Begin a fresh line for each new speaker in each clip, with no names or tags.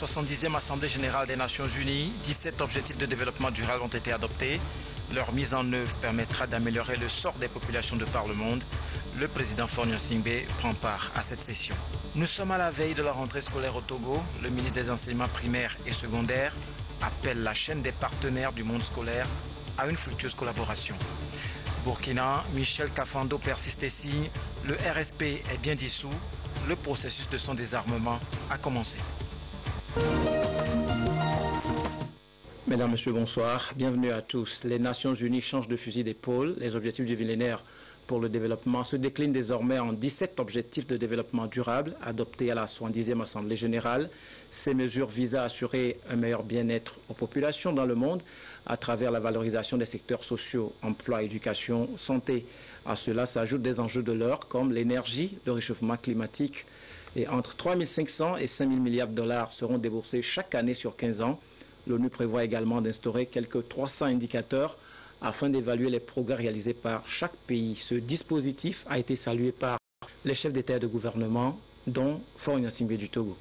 70e Assemblée générale des Nations Unies, 17 objectifs de développement durable ont été adoptés. Leur mise en œuvre permettra d'améliorer le sort des populations de par le monde. Le président Faure Gnassingbé prend part à cette session. Nous sommes à la veille de la rentrée scolaire au Togo. Le ministre des Enseignements primaires et secondaires appelle la chaîne des partenaires du monde scolaire à une fructueuse collaboration. Burkina, Michel Kafando persiste et signe. Le RSP est bien dissous. Le processus de son désarmement a commencé.
Mesdames, Messieurs, bonsoir. Bienvenue à tous. Les Nations Unies changent de fusil d'épaule. Les objectifs du millénaire pour le développement se déclinent désormais en 17 objectifs de développement durable adoptés à la 70e Assemblée générale. Ces mesures visent à assurer un meilleur bien-être aux populations dans le monde à travers la valorisation des secteurs sociaux, emploi, éducation, santé. À cela s'ajoutent des enjeux de l'heure comme l'énergie, le réchauffement climatique. Et entre 3 500 et 5 000 milliards de dollars seront déboursés chaque année sur 15 ans. L'ONU prévoit également d'instaurer quelques 300 indicateurs afin d'évaluer les progrès réalisés par chaque pays. Ce dispositif a été salué par les chefs d'État et de gouvernement, dont Faure Gnassingbé du Togo.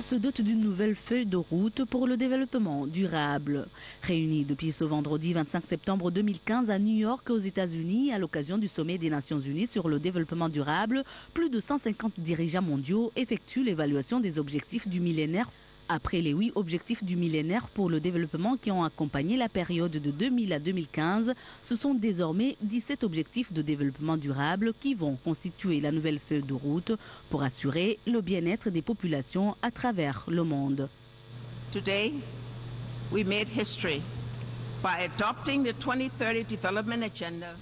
Se dote d'une nouvelle feuille de route pour le développement durable. Réunis depuis ce vendredi 25 septembre 2015 à New York aux États-Unis à l'occasion du sommet des Nations Unies sur le développement durable, plus de 150 dirigeants mondiaux effectuent l'évaluation des objectifs du millénaire. Après les 8 objectifs du millénaire pour le développement qui ont accompagné la période de 2000 à 2015, ce sont désormais 17 objectifs de développement durable qui vont constituer la nouvelle feuille de route pour assurer le bien-être des populations à travers le monde.
Today, we made history.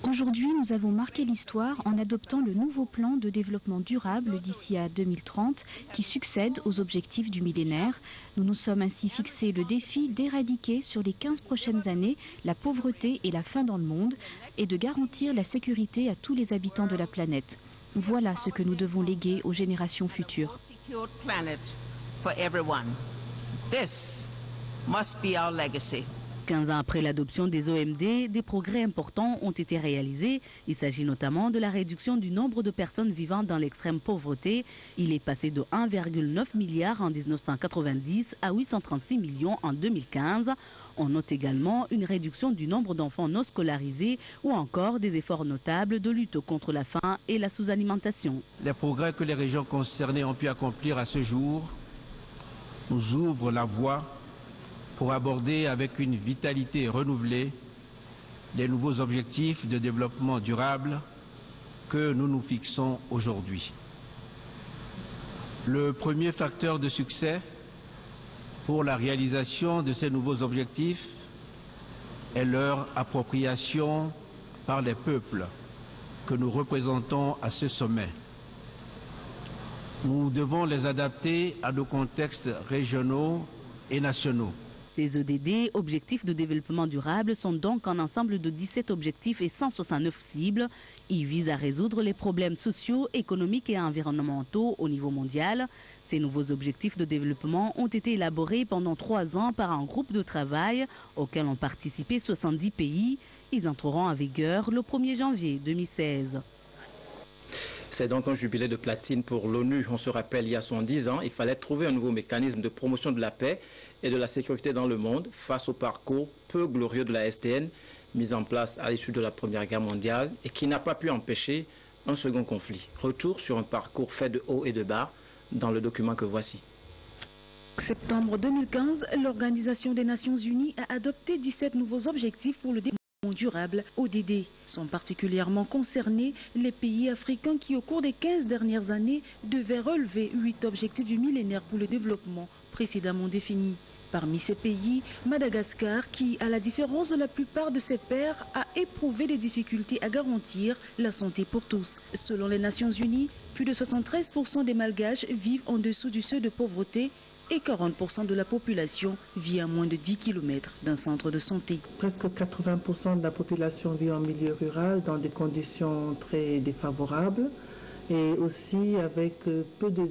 Aujourd'hui, nous avons marqué l'histoire en adoptant le nouveau plan de développement durable d'ici à 2030 qui succède aux objectifs du millénaire. Nous nous sommes ainsi fixé le défi d'éradiquer sur les 15 prochaines années la pauvreté et la faim dans le monde et de garantir la sécurité à tous les habitants de la planète. Voilà ce que nous devons léguer aux générations futures.
15 ans après l'adoption des OMD, des progrès importants ont été réalisés. Il s'agit notamment de la réduction du nombre de personnes vivant dans l'extrême pauvreté. Il est passé de 1,9 milliard en 1990 à 836 millions en 2015. On note également une réduction du nombre d'enfants non scolarisés ou encore des efforts notables de lutte contre la faim et la sous-alimentation.
Les progrès que les régions concernées ont pu accomplir à ce jour nous ouvrent la voie pour aborder avec une vitalité renouvelée les nouveaux objectifs de développement durable que nous nous fixons aujourd'hui. Le premier facteur de succès pour la réalisation de ces nouveaux objectifs est leur appropriation par les peuples que nous représentons à ce sommet. Nous devons les adapter à nos contextes régionaux et nationaux.
Les EDD, objectifs de développement durable, sont donc un ensemble de 17 objectifs et 169 cibles. Ils visent à résoudre les problèmes sociaux, économiques et environnementaux au niveau mondial. Ces nouveaux objectifs de développement ont été élaborés pendant 3 ans par un groupe de travail auquel ont participé 70 pays. Ils entreront en vigueur le 1er janvier 2016.
C'est donc un jubilé de platine pour l'ONU. On se rappelle, il y a 70 ans, il fallait trouver un nouveau mécanisme de promotion de la paix et de la sécurité dans le monde face au parcours peu glorieux de la SDN, mis en place à l'issue de la Première Guerre mondiale et qui n'a pas pu empêcher un second conflit. Retour sur un parcours fait de haut et de bas dans le document que voici.
Septembre 2015, l'Organisation des Nations Unies a adopté 17 nouveaux objectifs pour le développement durable, ODD. Sont particulièrement concernés les pays africains qui, au cours des 15 dernières années, devaient relever 8 objectifs du millénaire pour le développement précédemment définis. Parmi ces pays, Madagascar, qui, à la différence de la plupart de ses pairs, a éprouvé des difficultés à garantir la santé pour tous. Selon les Nations Unies, plus de 73% des Malgaches vivent en dessous du seuil de pauvreté et 40% de la population vit à moins de 10 km d'un centre de santé.
Presque 80% de la population vit en milieu rural dans des conditions très défavorables et aussi avec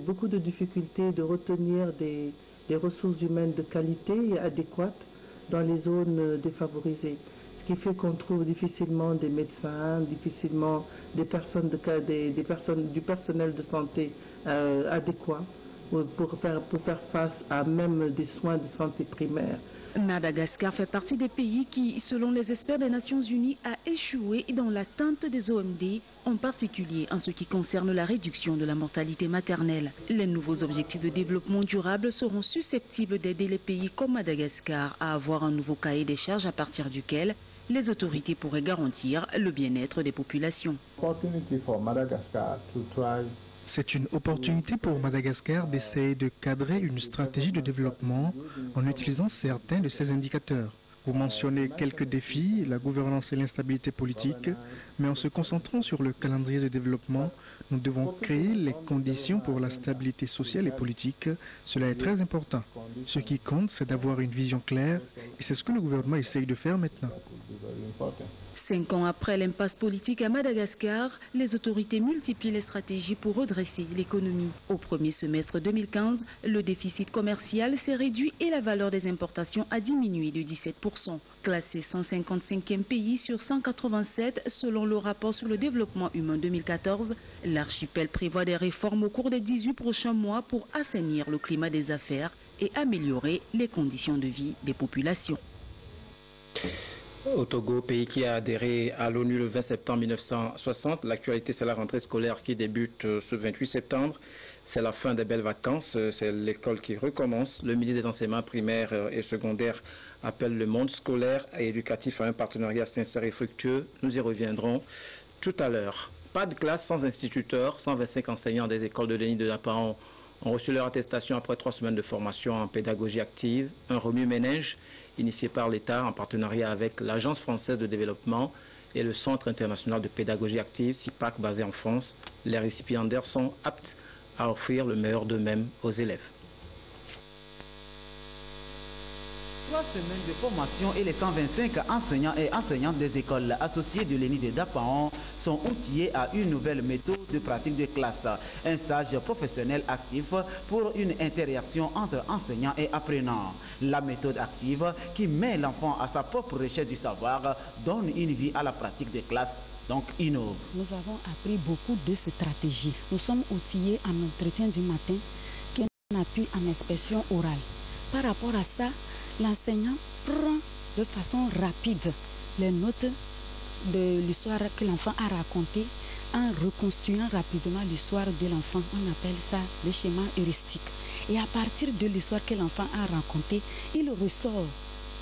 beaucoup de difficultés de retenir des ressources humaines de qualité et adéquates dans les zones défavorisées. Ce qui fait qu'on trouve difficilement des médecins, difficilement du personnel de santé adéquat pour faire face à même des soins de santé primaires.
Madagascar fait partie des pays qui, selon les experts des Nations Unies, a échoué dans l'atteinte des OMD, en particulier en ce qui concerne la réduction de la mortalité maternelle. Les nouveaux objectifs de développement durable seront susceptibles d'aider les pays comme Madagascar à avoir un nouveau cahier des charges à partir duquel les autorités pourraient garantir le bien-être des populations.
C'est une opportunité pour Madagascar d'essayer de cadrer une stratégie de développement en utilisant certains de ces indicateurs. Vous mentionnez quelques défis, la gouvernance et l'instabilité politique, mais en se concentrant sur le calendrier de développement, nous devons créer les conditions pour la stabilité sociale et politique. Cela est très important. Ce qui compte, c'est d'avoir une vision claire et c'est ce que le gouvernement essaye de faire maintenant.
5 ans après l'impasse politique à Madagascar, les autorités multiplient les stratégies pour redresser l'économie. Au premier semestre 2015, le déficit commercial s'est réduit et la valeur des importations a diminué de 17%. Classé 155e pays sur 187 selon le rapport sur le développement humain 2014, l'archipel prévoit des réformes au cours des 18 prochains mois pour assainir le climat des affaires et améliorer les conditions de vie des populations.
Au Togo, pays qui a adhéré à l'ONU le 20 septembre 1960, l'actualité c'est la rentrée scolaire qui débute ce 28 septembre. C'est la fin des belles vacances, c'est l'école qui recommence. Le ministre des enseignements primaires et secondaires appelle le monde scolaire et éducatif à un partenariat sincère et fructueux. Nous y reviendrons tout à l'heure. Pas de classe sans instituteurs, 125 enseignants des écoles de l'ENI de Napaon ont reçu leur attestation après 3 semaines de formation en pédagogie active. Un remue-ménage initié par l'État en partenariat avec l'Agence française de développement et le Centre international de pédagogie active, CIPAC, basé en France. Les récipiendaires sont aptes à offrir le meilleur d'eux-mêmes aux élèves.
3 semaines de formation et les 125 enseignants et enseignantes des écoles associées de l'ENI de Dapaon sont outillés à une nouvelle méthode de pratique de classe, un stage professionnel actif pour une interaction entre enseignants et apprenants. La méthode active qui met l'enfant à sa propre recherche du savoir donne une vie à la pratique des classes. Donc innove.
Nous avons appris beaucoup de stratégies. Nous sommes outillés en entretien du matin qui est un appui en expression orale. Par rapport à ça, l'enseignant prend de façon rapide les notes de l'histoire que l'enfant a racontée en reconstruisant rapidement l'histoire de l'enfant. On appelle ça le schéma heuristique. Et à partir de l'histoire que l'enfant a racontée, il ressort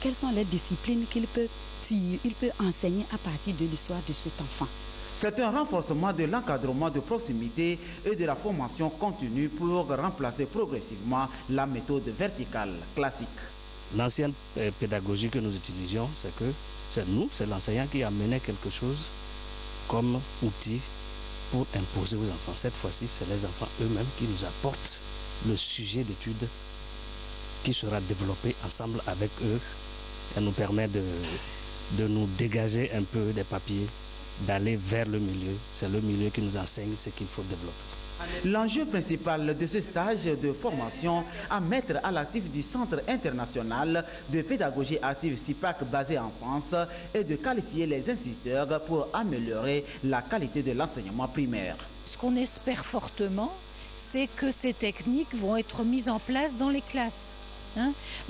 quelles sont les disciplines qu'il peut enseigner à partir de l'histoire de cet enfant.
C'est un renforcement de l'encadrement de proximité et de la formation continue pour remplacer progressivement la méthode verticale classique.
L'ancienne pédagogie que nous utilisions, c'est l'enseignant qui amenait quelque chose comme outil pour imposer aux enfants. Cette fois-ci, c'est les enfants eux-mêmes qui nous apportent le sujet d'étude qui sera développé ensemble avec eux et nous permet de nous dégager un peu des papiers, d'aller vers le milieu. C'est le milieu qui nous enseigne ce qu'il faut développer.
L'enjeu principal de ce stage de formation à mettre à l'actif du Centre international de pédagogie active CIPAC basé en France est de qualifier les instituteurs pour améliorer la qualité de l'enseignement primaire.
Ce qu'on espère fortement, c'est que ces techniques vont être mises en place dans les classes.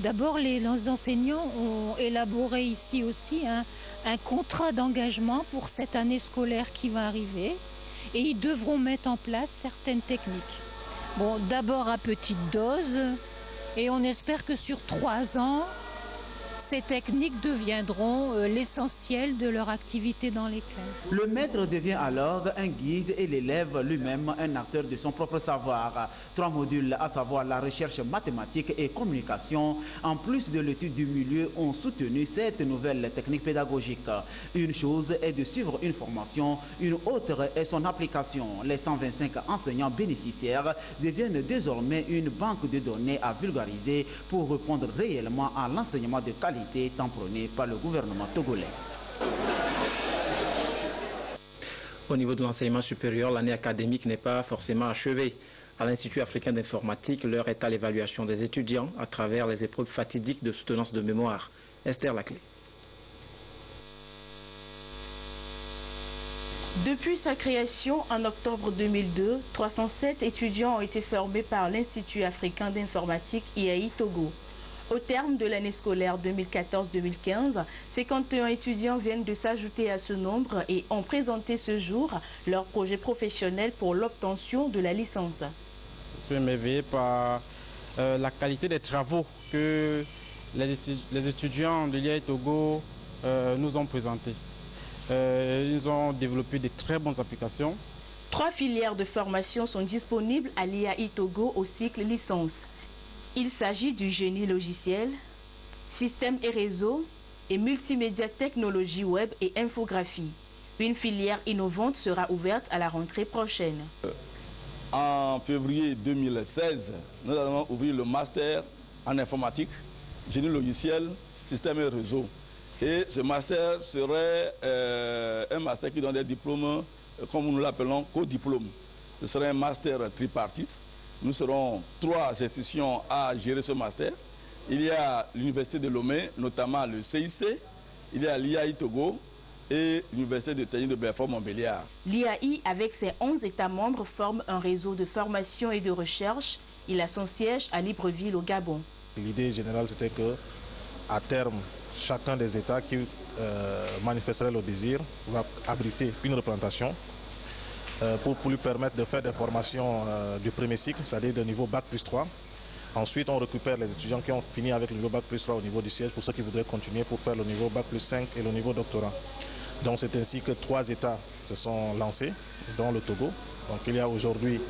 D'abord, les enseignants ont élaboré ici aussi un contrat d'engagement pour cette année scolaire qui va arriver. Et ils devront mettre en place certaines techniques. Bon, d'abord à petite dose, et on espère que sur 3 ans, ces techniques deviendront l'essentiel de leur activité dans les classes.
Le maître devient alors un guide et l'élève lui-même un acteur de son propre savoir. 3 modules, à savoir la recherche mathématique et communication, en plus de l'étude du milieu, ont soutenu cette nouvelle technique pédagogique. Une chose est de suivre une formation, une autre est son application. Les 125 enseignants bénéficiaires deviennent désormais une banque de données à vulgariser pour répondre réellement à l'enseignement de qualité tant prôné par le gouvernement togolais.
Au niveau de l'enseignement supérieur, l'année académique n'est pas forcément achevée. À l'Institut africain d'informatique, l'heure est à l'évaluation des étudiants à travers les épreuves fatidiques de soutenance de mémoire. Esther Laclé.
Depuis sa création en octobre 2002, 307 étudiants ont été formés par l'Institut africain d'informatique IAI Togo. Au terme de l'année scolaire 2014-2015, 51 étudiants viennent de s'ajouter à ce nombre et ont présenté ce jour leur projet professionnel pour l'obtention de la licence.
Je suis émerveillé par la qualité des travaux que les étudiants de l'IAI Togo nous ont présentés. Ils ont développé de très bonnes applications.
3 filières de formation sont disponibles à l'IAI Togo au cycle licence. Il s'agit du génie logiciel, système et réseau et multimédia technologie web et infographie. Une filière innovante sera ouverte à la rentrée prochaine.
En février 2016, nous allons ouvrir le master en informatique, génie logiciel, système et réseau. Et ce master serait un master qui donne des diplômes, comme nous l'appelons, co-diplôme. Ce serait un master tripartite. Nous serons 3 institutions à gérer ce master. Il y a l'Université de Lomé, notamment le CIC, il y a l'IAI Togo et l'Université de technique de Belfort-Montbéliard.
L'IAI, avec ses 11 États membres, forme un réseau de formation et de recherche. Il a son siège à Libreville, au Gabon.
L'idée générale, c'était que, à terme, chacun des États qui manifesterait le désir va abriter une représentation pour lui permettre de faire des formations du premier cycle, c'est-à-dire de niveau Bac plus 3. Ensuite, on récupère les étudiants qui ont fini avec le niveau Bac plus 3 au niveau du siège pour ceux qui voudraient continuer pour faire le niveau Bac plus 5 et le niveau doctorat. Donc c'est ainsi que 3 États se sont lancés, dont le Togo. Donc il y a aujourd'hui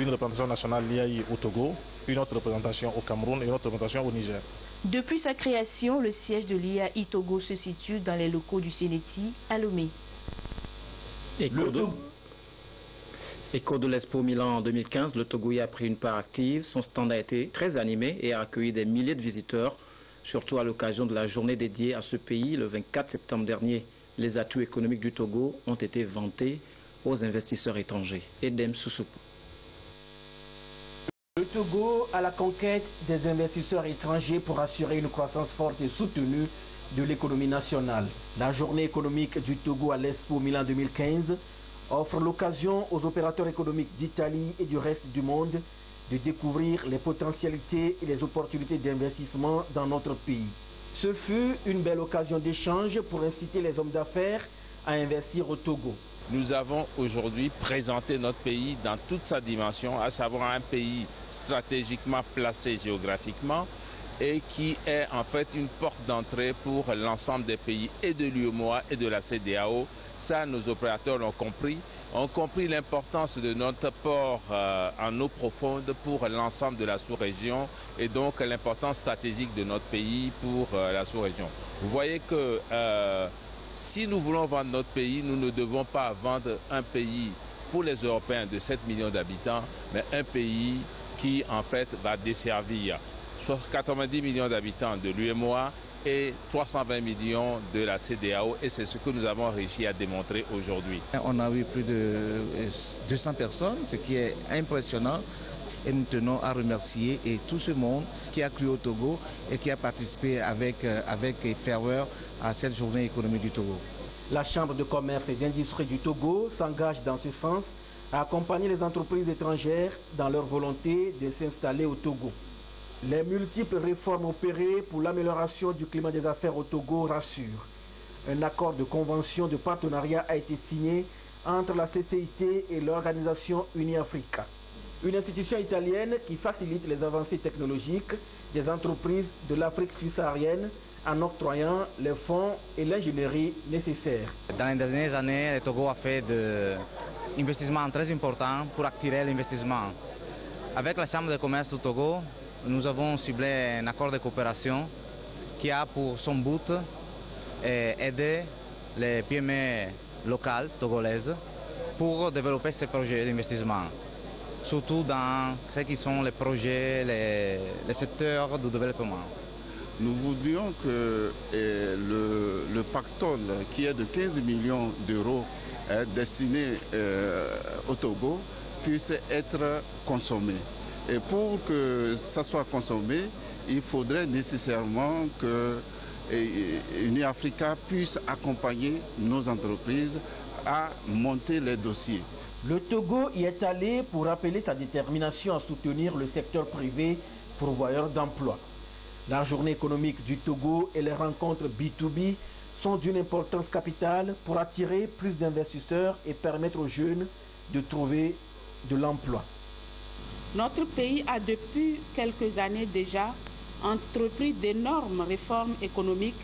une représentation nationale l'IAI au Togo, une autre représentation au Cameroun et une autre représentation au Niger.
Depuis sa création, le siège de l'IAI Togo se situe dans les locaux du CENETI à Lomé.
Écho de l'Expo Milan en 2015, le Togo y a pris une part active. Son stand a été très animé et a accueilli des milliers de visiteurs, surtout à l'occasion de la journée dédiée à ce pays. Le 24 septembre dernier, les atouts économiques du Togo ont été vantés aux investisseurs étrangers. Edem Soussoukou.
Le Togo à la conquête des investisseurs étrangers pour assurer une croissance forte et soutenue de l'économie nationale. La journée économique du Togo à l'Expo Milan 2015 offre l'occasion aux opérateurs économiques d'Italie et du reste du monde de découvrir les potentialités et les opportunités d'investissement dans notre pays. Ce fut une belle occasion d'échange pour inciter les hommes d'affaires à investir au Togo.
Nous avons aujourd'hui présenté notre pays dans toute sa dimension, à savoir un pays stratégiquement placé géographiquement et qui est en fait une porte d'entrée pour l'ensemble des pays et de l'UEMOA et de la CEDEAO. Ça, nos opérateurs l'ont compris. Ont compris l'importance de notre port en eau profonde pour l'ensemble de la sous-région et donc l'importance stratégique de notre pays pour la sous-région. Vous voyez que si nous voulons vendre notre pays, nous ne devons pas vendre un pays pour les Européens de 7 millions d'habitants, mais un pays qui en fait va desservir 90 millions d'habitants de l'UEMOA et 320 millions de la CEDEAO, et c'est ce que nous avons réussi à démontrer aujourd'hui.
On a eu plus de 200 personnes, ce qui est impressionnant, et nous tenons à remercier et tout ce monde qui a cru au Togo et qui a participé avec ferveur à cette journée économique du Togo.
La Chambre de commerce et d'industrie du Togo s'engage dans ce sens à accompagner les entreprises étrangères dans leur volonté de s'installer au Togo. Les multiples réformes opérées pour l'amélioration du climat des affaires au Togo rassurent. Un accord de convention de partenariat a été signé entre la CCIT et l'organisation Uni-Africa, une institution italienne qui facilite les avancées technologiques des entreprises de l'Afrique subsaharienne en octroyant les fonds et l'ingénierie nécessaires.
Dans les dernières années, le Togo a fait des investissements très importants pour attirer l'investissement. Avec la Chambre de commerce du Togo, nous avons ciblé un accord de coopération qui a pour son but aider les PME locales togolaises pour développer ces projets d'investissement, surtout dans ce qui sont les projets, les secteurs du développement.
Nous voudrions que le pactole, qui est de 15 millions d'euros destiné au Togo, puisse être consommé. Et pour que ça soit consommé, il faudrait nécessairement que Uni-Africa puisse accompagner nos entreprises à monter les dossiers.
Le Togo y est allé pour rappeler sa détermination à soutenir le secteur privé pourvoyeur d'emplois. La journée économique du Togo et les rencontres B2B sont d'une importance capitale pour attirer plus d'investisseurs et permettre aux jeunes de trouver de l'emploi.
Notre pays a depuis quelques années déjà entrepris d'énormes réformes économiques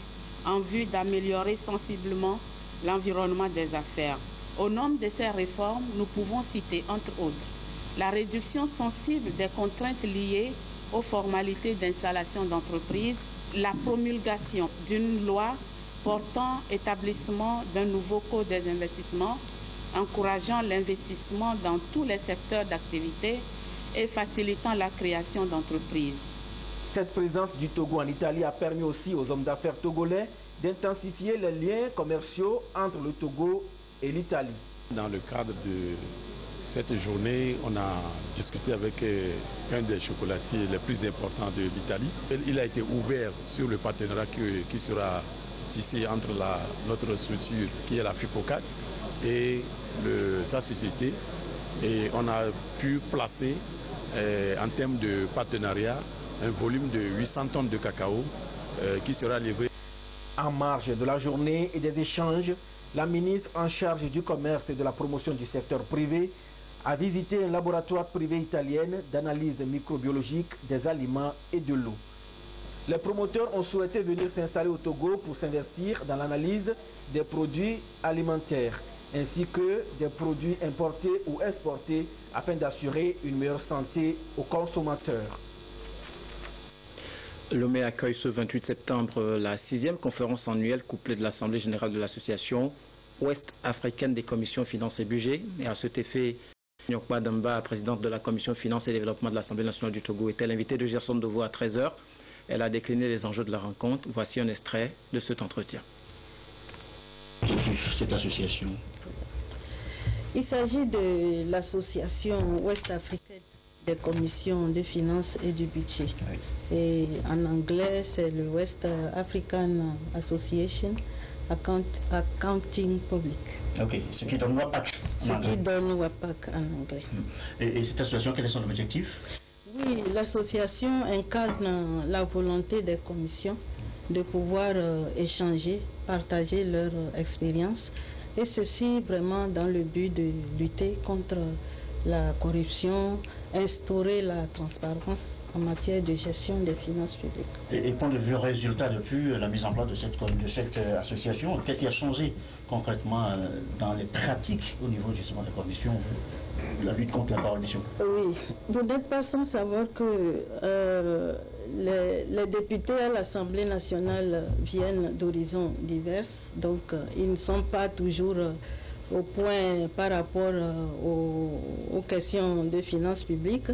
en vue d'améliorer sensiblement l'environnement des affaires. Au nombre de ces réformes, nous pouvons citer, entre autres, la réduction sensible des contraintes liées aux formalités d'installation d'entreprises, la promulgation d'une loi portant établissement d'un nouveau code des investissements, encourageant l'investissement dans tous les secteurs d'activité et facilitant la création d'entreprises.
Cette présence du Togo en Italie a permis aussi aux hommes d'affaires togolais d'intensifier les liens commerciaux entre le Togo et l'Italie.
Dans le cadre de cette journée, on a discuté avec un des chocolatiers les plus importants de l'Italie. Il a été ouvert sur le partenariat qui sera tissé entre notre structure qui est la FIPOCAT et sa société. Et on a pu placer en termes de partenariat un volume de 800 tonnes de cacao qui sera livré.
En marge de la journée et des échanges, la ministre en charge du commerce et de la promotion du secteur privé a visité un laboratoire privé italien d'analyse microbiologique des aliments et de l'eau. Les promoteurs ont souhaité venir s'installer au Togo pour s'investir dans l'analyse des produits alimentaires ainsi que des produits importés ou exportés afin d'assurer une meilleure santé aux consommateurs.
Lomé accueille ce 28 septembre la 6e conférence annuelle couplée de l'Assemblée générale de l'Association ouest-africaine des commissions finances et budget. Et à cet effet, Nyokba Damba, présidente de la commission finances et développement de l'Assemblée nationale du Togo, était l'invitée de Gerson Deveau à 13h. Elle a décliné les enjeux de la rencontre. Voici un extrait de cet entretien.
Cette association.
Il s'agit de l'association ouest-africaine des commissions de finances et du budget. Oui. Et en anglais, c'est le West African Association Accounting Public.
Ok, ce qui donne WAPAC.
Ce qui donne WAPAC en anglais.
Et cette association, quels sont les objectifs?
Oui, l'association incarne la volonté des commissions de pouvoir échanger, partager leur expérience, et ceci vraiment dans le but de lutter contre la corruption, instaurer la transparence en matière de gestion des finances publiques.
Et point de vue résultat depuis la mise en place de cette association, qu'est-ce qui a changé concrètement dans les pratiques au niveau justement des commissions, la lutte contre la corruption?
Oui, vous n'êtes pas sans savoir que les députés à l'Assemblée nationale viennent d'horizons divers, donc ils ne sont pas toujours au point par rapport aux questions de finances publiques.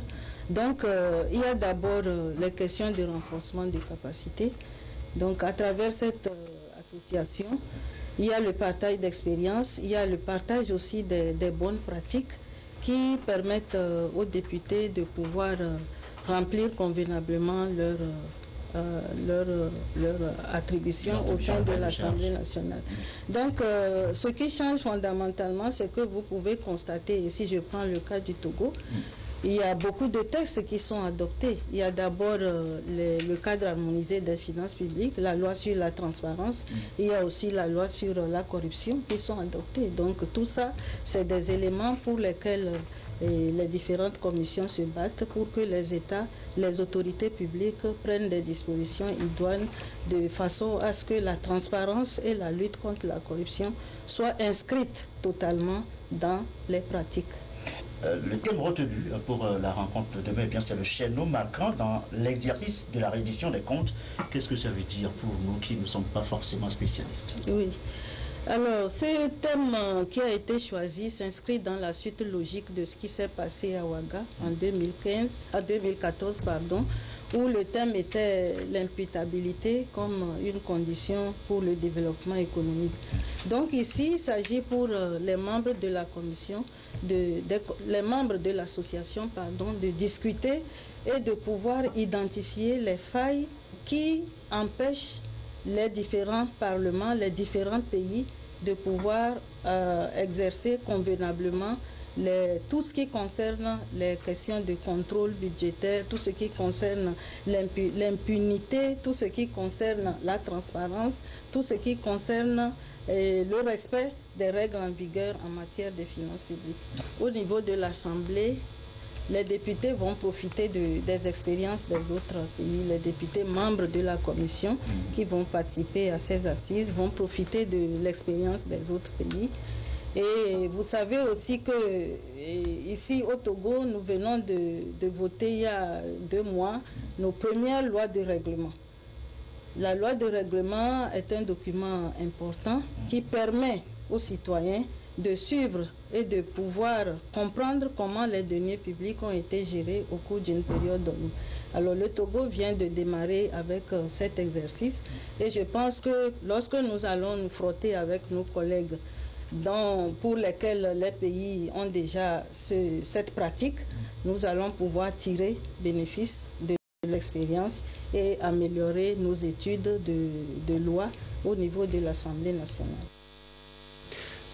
Donc, il y a d'abord les questions de renforcement des capacités. Donc, à travers cette association, il y a le partage d'expérience, il y a le partage aussi des bonnes pratiques qui permettent aux députés de pouvoir remplir convenablement leur attribution au sein de l'Assemblée nationale. Donc, ce qui change fondamentalement, c'est que vous pouvez constater, et si je prends le cas du Togo, il y a beaucoup de textes qui sont adoptés. Il y a d'abord le cadre harmonisé des finances publiques, la loi sur la transparence, il y a aussi la loi sur la corruption qui sont adoptés. Donc, tout ça, c'est des éléments pour lesquels les différentes commissions se battent pour que les États, les autorités publiques prennent des dispositions idoines de façon à ce que la transparence et la lutte contre la corruption soient inscrites totalement dans les pratiques.
Le thème retenu pour la rencontre de demain, c'est le chaînon marquant dans l'exercice de la reddition des comptes. Qu'est-ce que ça veut dire pour nous qui ne sommes pas forcément spécialistes?
Oui. Alors, ce thème qui a été choisi s'inscrit dans la suite logique de ce qui s'est passé à Ouaga en 2014, où le thème était l'imputabilité comme une condition pour le développement économique. Donc ici, il s'agit pour les membres de la commission, les membres de l'association, de discuter et de pouvoir identifier les failles qui empêchent les différents parlements, les différents pays de pouvoir exercer convenablement tout ce qui concerne les questions de contrôle budgétaire, tout ce qui concerne l'impunité, tout ce qui concerne la transparence, tout ce qui concerne le respect des règles en vigueur en matière de finances publiques. Au niveau de l'Assemblée, les députés vont profiter des expériences des autres pays. Les députés membres de la commission qui vont participer à ces assises vont profiter de l'expérience des autres pays. Et vous savez aussi que ici au Togo, nous venons de voter il y a 2 mois nos premières lois de règlement. La loi de règlement est un document important qui permet aux citoyens de suivre et de pouvoir comprendre comment les deniers publics ont été gérés au cours d'une période donnée. Alors le Togo vient de démarrer avec cet exercice et je pense que lorsque nous allons nous frotter avec nos collègues pour lesquels les pays ont déjà cette pratique, nous allons pouvoir tirer bénéfice de l'expérience et améliorer nos études de loi au niveau de l'Assemblée nationale.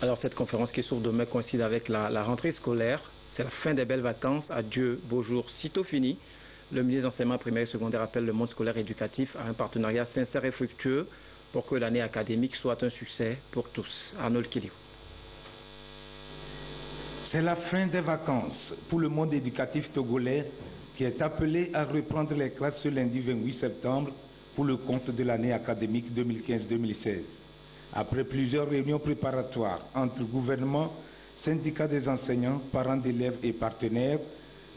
Alors cette conférence qui s'ouvre demain coïncide avec la rentrée scolaire. C'est la fin des belles vacances. Adieu, beau jour, sitôt fini. Le ministre d'Enseignement primaire et secondaire appelle le monde scolaire éducatif à un partenariat sincère et fructueux pour que l'année académique soit un succès pour tous. Arnold Kiliou.
C'est la fin des vacances pour le monde éducatif togolais qui est appelé à reprendre les classes ce lundi 28 septembre pour le compte de l'année académique 2015-2016. Après plusieurs réunions préparatoires entre gouvernement, syndicats des enseignants, parents d'élèves et partenaires,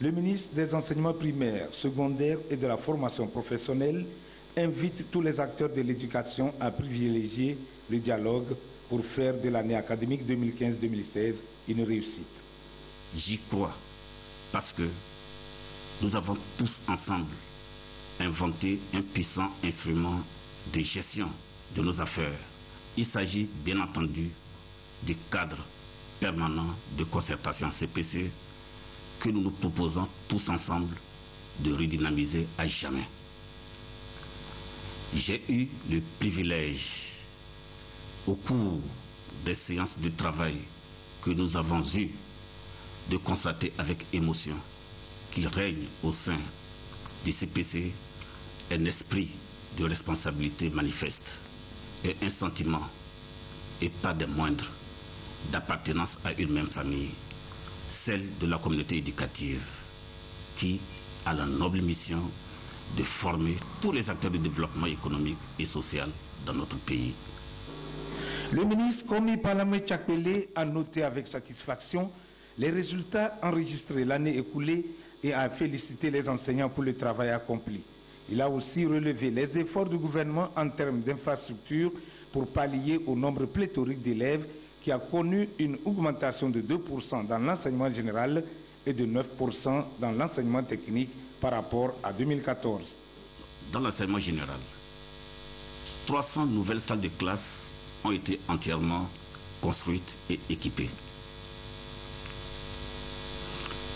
le ministre des enseignements primaires, secondaires et de la formation professionnelle invite tous les acteurs de l'éducation à privilégier le dialogue pour faire de l'année académique 2015-2016 une réussite.
J'y crois parce que nous avons tous ensemble inventé un puissant instrument de gestion de nos affaires. Il s'agit bien entendu du cadre permanent de concertation CPC que nous nous proposons tous ensemble de redynamiser à jamais. J'ai eu le privilège, au cours des séances de travail que nous avons eues, de constater avec émotion qu'il règne au sein du CPC un esprit de responsabilité manifeste et un sentiment, et pas des moindres, d'appartenance à une même famille, celle de la communauté éducative, qui a la noble mission de former tous les acteurs du développement économique et social dans notre pays.
Le ministre Komi Palamé Tchakpele a noté avec satisfaction les résultats enregistrés l'année écoulée et a félicité les enseignants pour le travail accompli. Il a aussi relevé les efforts du gouvernement en termes d'infrastructures pour pallier au nombre pléthorique d'élèves qui a connu une augmentation de 2% dans l'enseignement général et de 9% dans l'enseignement technique par rapport à 2014.
Dans l'enseignement général, 300 nouvelles salles de classe ont été entièrement construites et équipées.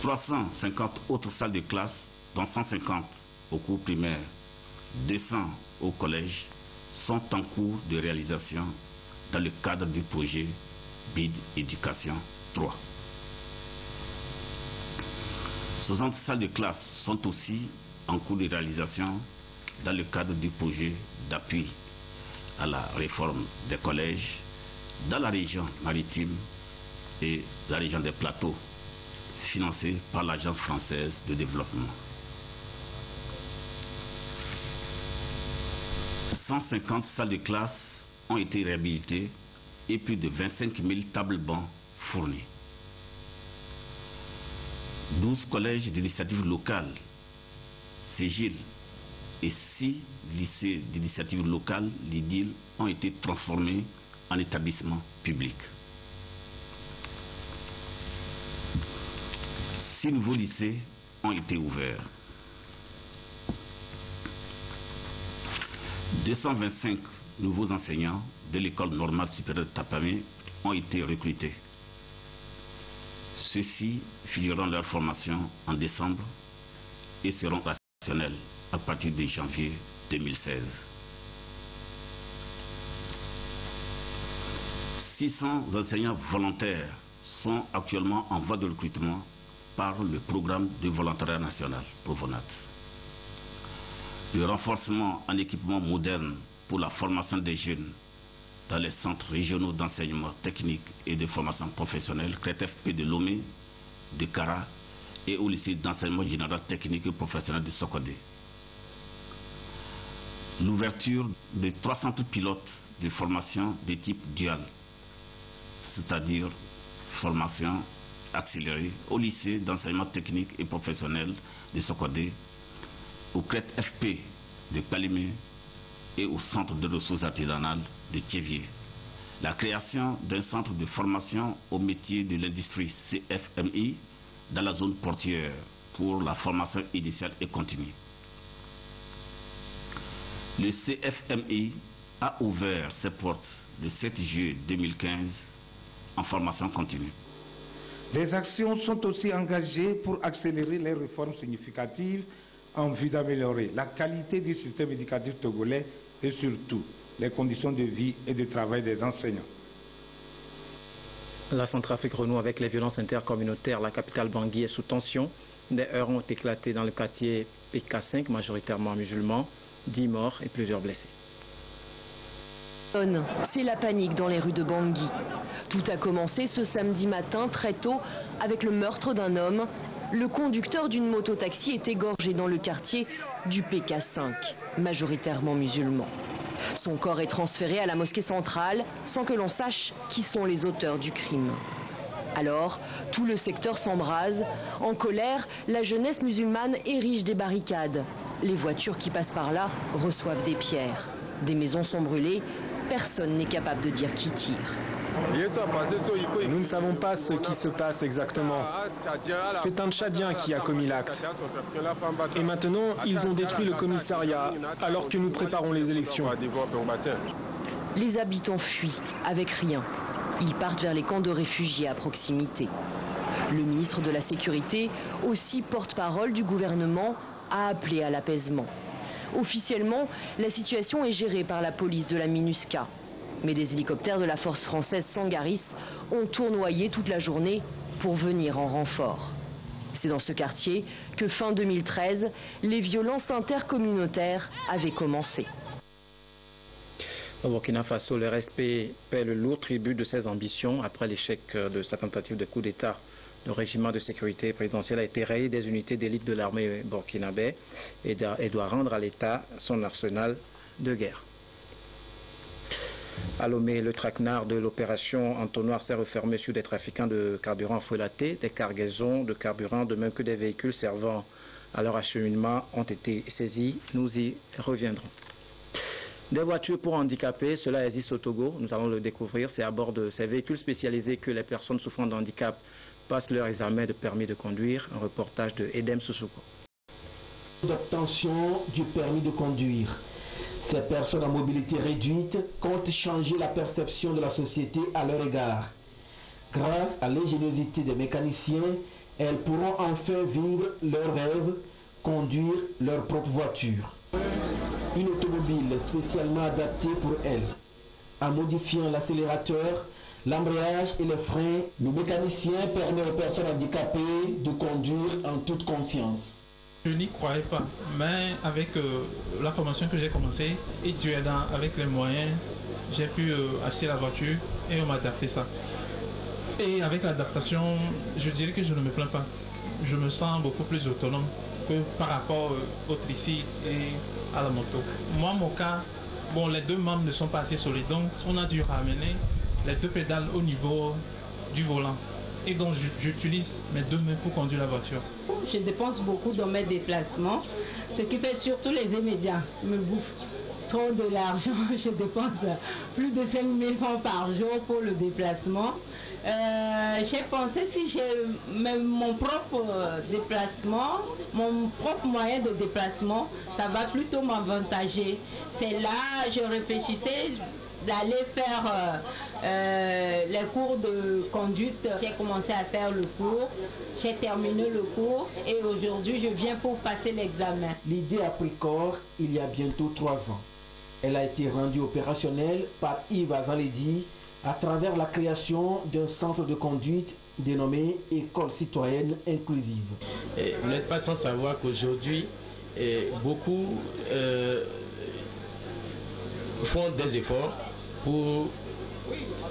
350 autres salles de classe, dont 150 au cours primaire, 200 au collège, sont en cours de réalisation dans le cadre du projet BID Éducation 3. 60 salles de classe sont aussi en cours de réalisation dans le cadre du projet d'appui à la réforme des collèges dans la région maritime et la région des plateaux, financé par l'Agence française de développement. 150 salles de classe ont été réhabilitées et plus de 25 000 tables-bancs fournis. 12 collèges d'initiative locale, CEGIL, et 6 lycées d'initiative locale, l'IDIL, ont été transformés en établissements publics. 6 nouveaux lycées ont été ouverts. 225 nouveaux enseignants de l'école normale supérieure de Tapamé ont été recrutés. Ceux-ci finiront leur formation en décembre et seront opérationnels à partir de janvier 2016. 600 enseignants volontaires sont actuellement en voie de recrutement par le programme de volontariat national, Provonat. Le renforcement en équipement moderne pour la formation des jeunes dans les centres régionaux d'enseignement technique et de formation professionnelle, CRETFP de Lomé, de Kara et au lycée d'enseignement général technique et professionnel de Sokodé. L'ouverture de 3 centres pilotes de formation de type dual, c'est-à-dire formation accélérée au lycée d'enseignement technique et professionnel de Sokodé, au CRETFP de Kalimé et au centre de ressources artisanales de Thiévier. La création d'un centre de formation au métier de l'industrie CFMI dans la zone portuaire pour la formation initiale et continue. Le CFMI a ouvert ses portes le 7 juillet 2015 en formation continue.
Des actions sont aussi engagées pour accélérer les réformes significatives en vue d'améliorer la qualité du système éducatif togolais et surtout les conditions de vie et de travail des enseignants.
La Centrafrique renoue avec les violences intercommunautaires. La capitale Bangui est sous tension. Des heurts ont éclaté dans le quartier PK5, majoritairement musulmans. 10 morts et plusieurs blessés.
C'est la panique dans les rues de Bangui. Tout a commencé ce samedi matin très tôt avec le meurtre d'un homme. Le conducteur d'une moto-taxi est égorgé dans le quartier du PK5, majoritairement musulman. Son corps est transféré à la mosquée centrale sans que l'on sache qui sont les auteurs du crime. Alors, tout le secteur s'embrase. En colère, la jeunesse musulmane érige des barricades. Les voitures qui passent par là reçoivent des pierres. Des maisons sont brûlées. Personne n'est capable de dire qui tire.
Nous ne savons pas ce qui se passe exactement. C'est un Tchadien qui a commis l'acte. Et maintenant, ils ont détruit le commissariat alors que nous préparons les élections.
Les habitants fuient avec rien. Ils partent vers les camps de réfugiés à proximité. Le ministre de la Sécurité, aussi porte-parole du gouvernement, a appelé à l'apaisement. Officiellement, la situation est gérée par la police de la MINUSCA. Mais des hélicoptères de la force française Sangaris ont tournoyé toute la journée pour venir en renfort. C'est dans ce quartier que fin 2013, les violences intercommunautaires avaient commencé.
Au Burkina Faso, le RSP paie le lourd tribut de ses ambitions après l'échec de sa tentative de coup d'État. Le régiment de sécurité présidentielle a été rayé des unités d'élite de l'armée burkinabé et doit rendre à l'État son arsenal de guerre. À Lomé, le traquenard de l'opération Entonnoir s'est refermé sur des trafiquants de carburant frelaté. Des cargaisons de carburant, de même que des véhicules servant à leur acheminement, ont été saisis. Nous y reviendrons. Des voitures pour handicapés, cela existe au Togo. Nous allons le découvrir. C'est à bord de ces véhicules spécialisés que les personnes souffrant de handicap passent leur examen de permis de conduire. Un reportage de Edem Soussouko.
D'obtention du permis de conduire. Ces personnes à mobilité réduite comptent changer la perception de la société à leur égard. Grâce à l'ingéniosité des mécaniciens, elles pourront enfin vivre leurs rêves, conduire leur propre voiture. Une automobile spécialement adaptée pour elles. En modifiant l'accélérateur, l'embrayage et les freins, le mécanicien permet aux personnes handicapées de conduire en toute confiance.
Je n'y croyais pas, mais avec la formation que j'ai commencée, et Dieu aidant, avec les moyens, j'ai pu acheter la voiture et on m'a adapté ça. Et avec l'adaptation, je dirais que je ne me plains pas. Je me sens beaucoup plus autonome que par rapport au tricycle et à la moto. Moi, mon cas, bon, les deux membres ne sont pas assez solides, donc on a dû ramener les deux pédales au niveau du volant. Et donc j'utilise mes deux mains pour conduire la voiture.
Je dépense beaucoup dans mes déplacements, ce qui fait surtout les immédiats me bouffent trop de l'argent. Je dépense plus de 5 000 francs par jour pour le déplacement. J'ai pensé si j'ai mon propre déplacement, mon propre moyen de déplacement, ça va plutôt m'avantager. C'est là, je réfléchissais d'aller faire les cours de conduite. J'ai commencé à faire le cours, j'ai terminé le cours et aujourd'hui je viens pour passer l'examen.
L'idée a pris corps il y a bientôt 3 ans. Elle a été rendue opérationnelle par Yves Azaledi, à travers la création d'un centre de conduite dénommé École citoyenne inclusive.
Et vous n'êtes pas sans savoir qu'aujourd'hui, beaucoup font des efforts pour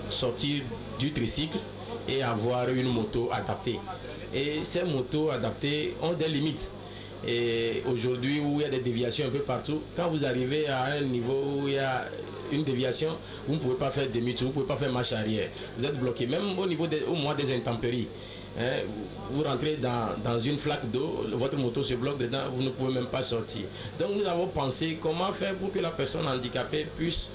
sortir du tricycle et avoir une moto adaptée. Et ces motos adaptées ont des limites. Et aujourd'hui, où il y a des déviations un peu partout, quand vous arrivez à un niveau où il y a une déviation, vous ne pouvez pas faire demi-tour, vous ne pouvez pas faire marche arrière. Vous êtes bloqué, même au niveau au moins des intempéries. Hein, vous rentrez dans une flaque d'eau, votre moto se bloque dedans, vous ne pouvez même pas sortir. Donc nous avons pensé comment faire pour que la personne handicapée puisse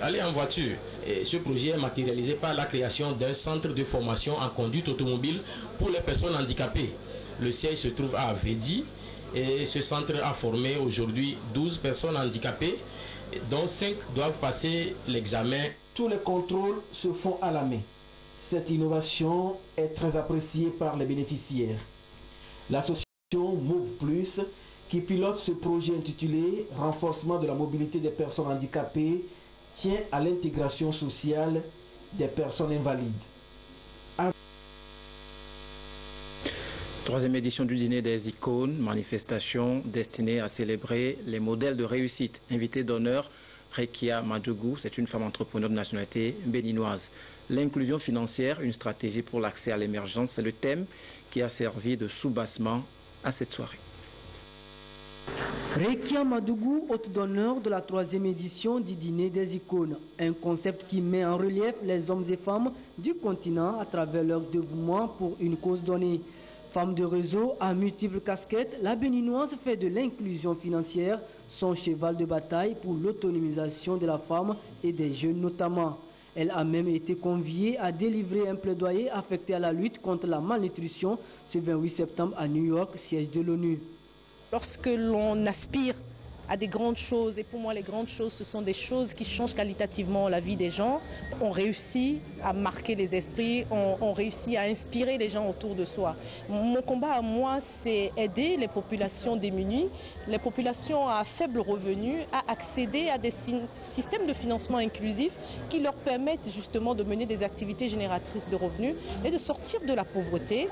aller en voiture. Et ce projet est matérialisé par la création d'un centre de formation en conduite automobile pour les personnes handicapées. Le siège se trouve à Védi et ce centre a formé aujourd'hui 12 personnes handicapées, dont 5 doivent passer l'examen.
Tous les contrôles se font à la main. Cette innovation est très appréciée par les bénéficiaires. L'association Move Plus, qui pilote ce projet intitulé « Renforcement de la mobilité des personnes handicapées », tient à l'intégration sociale des personnes invalides.
Troisième édition du dîner des icônes, manifestation destinée à célébrer les modèles de réussite. Invité d'honneur, Rekia Madougou, c'est une femme entrepreneur de nationalité béninoise. L'inclusion financière, une stratégie pour l'accès à l'émergence, c'est le thème qui a servi de soubassement à cette soirée.
Rekia Madougou, hôte d'honneur de la troisième édition du dîner des icônes. Un concept qui met en relief les hommes et femmes du continent à travers leur dévouement pour une cause donnée. Femme de réseau à multiples casquettes, la béninoise fait de l'inclusion financière son cheval de bataille pour l'autonomisation de la femme et des jeunes notamment. Elle a même été conviée à délivrer un plaidoyer affecté à la lutte contre la malnutrition ce 28 septembre à New York, siège de l'ONU.
Lorsque l'on aspire à des grandes choses, et pour moi les grandes choses ce sont des choses qui changent qualitativement la vie des gens, on réussit à marquer les esprits, on réussit à inspirer les gens autour de soi. Mon combat à moi, c'est aider les populations démunies, les populations à faible revenu à accéder à des systèmes de financement inclusifs qui leur permettent justement de mener des activités génératrices de revenus et de sortir de la pauvreté.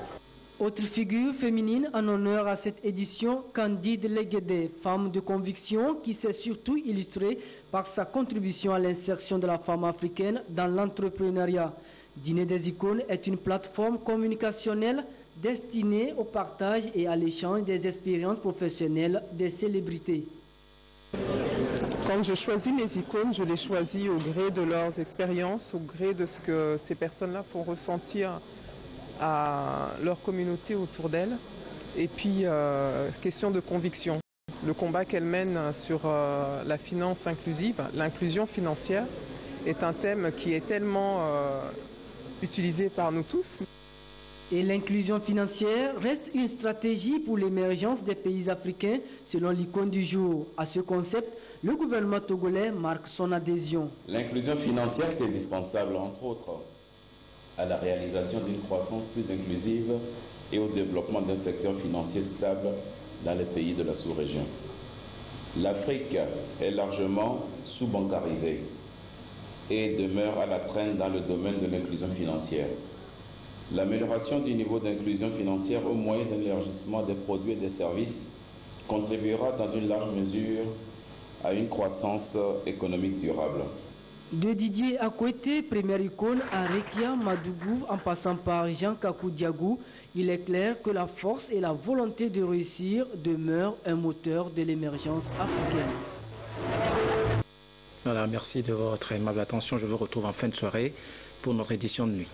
Autre figure féminine en honneur à cette édition, Candide Leguédé, femme de conviction qui s'est surtout illustrée par sa contribution à l'insertion de la femme africaine dans l'entrepreneuriat. Dîner des icônes est une plateforme communicationnelle destinée au partage et à l'échange des expériences professionnelles des célébrités.
Quand je choisis mes icônes, je les choisis au gré de leurs expériences, au gré de ce que ces personnes-là font ressentir à leur communauté autour d'elles. Et puis, question de conviction. Le combat qu'elles mènent sur la finance inclusive, l'inclusion financière, est un thème qui est tellement utilisé par nous tous.
Et l'inclusion financière reste une stratégie pour l'émergence des pays africains, selon l'icône du jour. À ce concept, le gouvernement togolais marque son adhésion.
L'inclusion financière est indispensable, entre autres, à la réalisation d'une croissance plus inclusive et au développement d'un secteur financier stable dans les pays de la sous-région. L'Afrique est largement sous-bancarisée et demeure à la traîne dans le domaine de l'inclusion financière. L'amélioration du niveau d'inclusion financière au moyen d'un élargissement des produits et des services contribuera dans une large mesure à une croissance économique durable.
De Didier Akwete, première icône, à Rekia Madougou, en passant par Jean Kakou Diagou, il est clair que la force et la volonté de réussir demeurent un moteur de l'émergence africaine.
Voilà, merci de votre aimable attention. Je vous retrouve en fin de soirée pour notre édition de nuit.